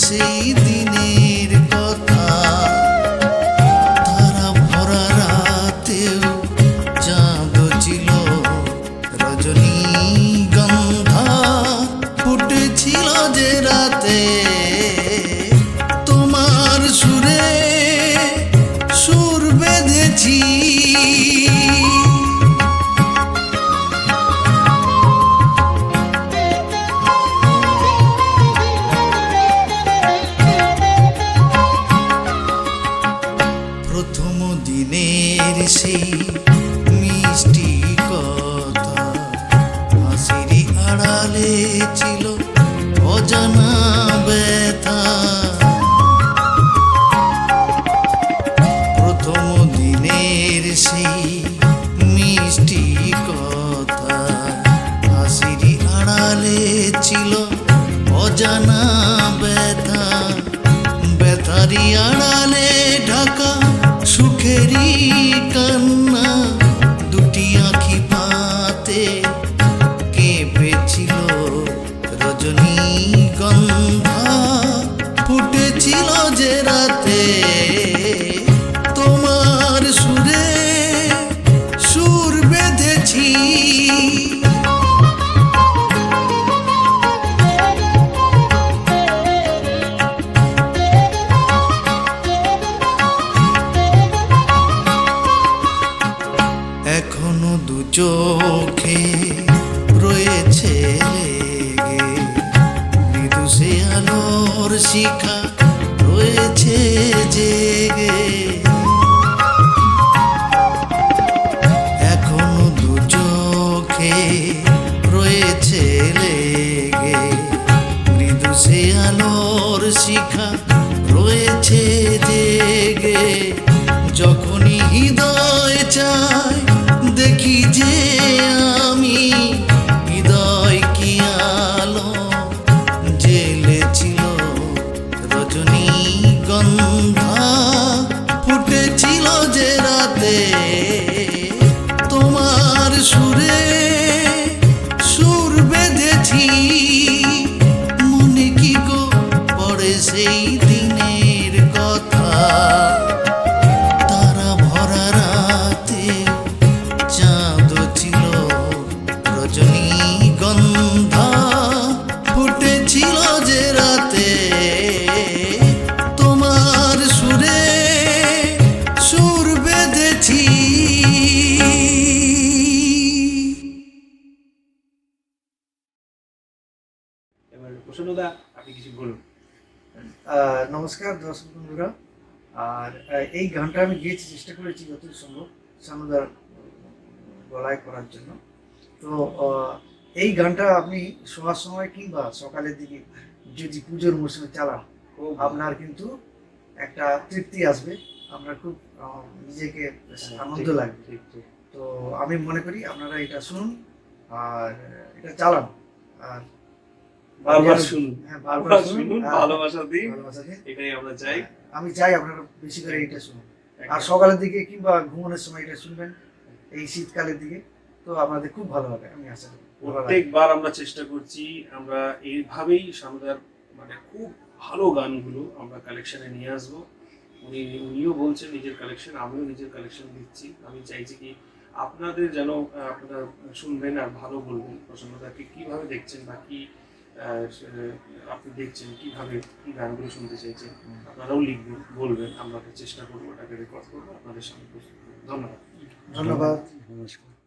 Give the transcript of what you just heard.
সেই দিনের কথা, তারা ভরা রাতেও চাঁদ ছিল, রজনীগন্ধা ফুটেছিল যে রাতে, তোমার সুরে সুর বেঁধেছি। প্রথম দিনের সেই মিষ্টি কথা, হাসির আড়ালে ছিল অজানা ব্যথা। প্রথম দিনের সেই মিষ্টি কথা, হাসির আড়ালে ছিল অজানা ব্যথা। ব্যথারি আড়ালে ঢাকা সুখেরই কান্না, দুটি আঁখি পাতে কেঁপেছিল রজনীগন্ধা ফুটেছিল যে রাতে, তোমার সুরে সুর বেঁধেছি। এখনো দু চোখে রয়েছে লেগে, মৃদু সে আলোর শিখা রয়েছে জেগে। এখনো দু চোখে রয়েছে লেগে, মৃদু সে আলোর শিখা রয়েছে জেগে। যখনই হৃদয় চায় দেখি যে আমি, হৃদয় কি আলো জ্বেলেছিল, রজনীগন্ধা ফুটেছিল যে রাতে, তোমার সুরে সুর বেঁধেছি। মনে কি গো পড়ে সেই দিনের কথা, তারা ভরা রাতে চাঁদ ছিল, রজনীগন্ধা ফুটেছিল যে রাতে, তোমার সুরে সুর বেঁধেছি। এবার প্রসন্নদা আপনি কিছু বলুন। নমস্কার দর্শক বন্ধুরা। আর এই গানটা আমি গিয়েছি, চেষ্টা করেছি যতদূর সম্ভব সানুদার গলায় করার জন্য। তো এই গানটা আপনি শোয়ার সময় কিংবা সকালের দিকে যদি পুজোর মৌসুমে চালান, আপনার কিন্তু একটা তৃপ্তি আসবে, আপনার খুব নিজেকে আনন্দ লাগবে। তো আমি মনে করি আপনারা এটা শুনুন আর এটা চালান, আর বারবার শুনুন, হ্যাঁ বারবার শুনুন, ভালোবাসা দিন, এটাই আমরা চাই। আমি চাই আপনারা বেশি করে এটা শুনুন, আর সকালের দিকে কিংবা ঘুমানোর সময় এটা শুনবেন এই শীতকালের দিকে, তো আপনাদের খুব ভালো হবে আমি আশা করি। প্রত্যেকবার আমরা চেষ্টা করছি, আমরা এইভাবেই সানুদার মানে খুব ভালো গানগুলো আমরা কালেকশনে নিয়ে আসবো। উনিও বলছেন নিজের কালেকশন, আমিও নিজের কালেকশন দিচ্ছি। আমি চাইছি কি আপনাদের যেন আপনারা শুনবেন আর ভালো বলবেন। প্রসন্নদাকে কিভাবে দেখছেন বা কি আপনি দেখছেন, কিভাবে কি গানগুলো শুনতে চাইছেন, আপনারাও লিখবেন, বলবেন, আমরা চেষ্টা করবো ওটাকে রেকর্ড করবো, আপনাদের সামনে প্রস্তুত করবো। ধন্যবাদ। ধন্যবাদ, নমস্কার।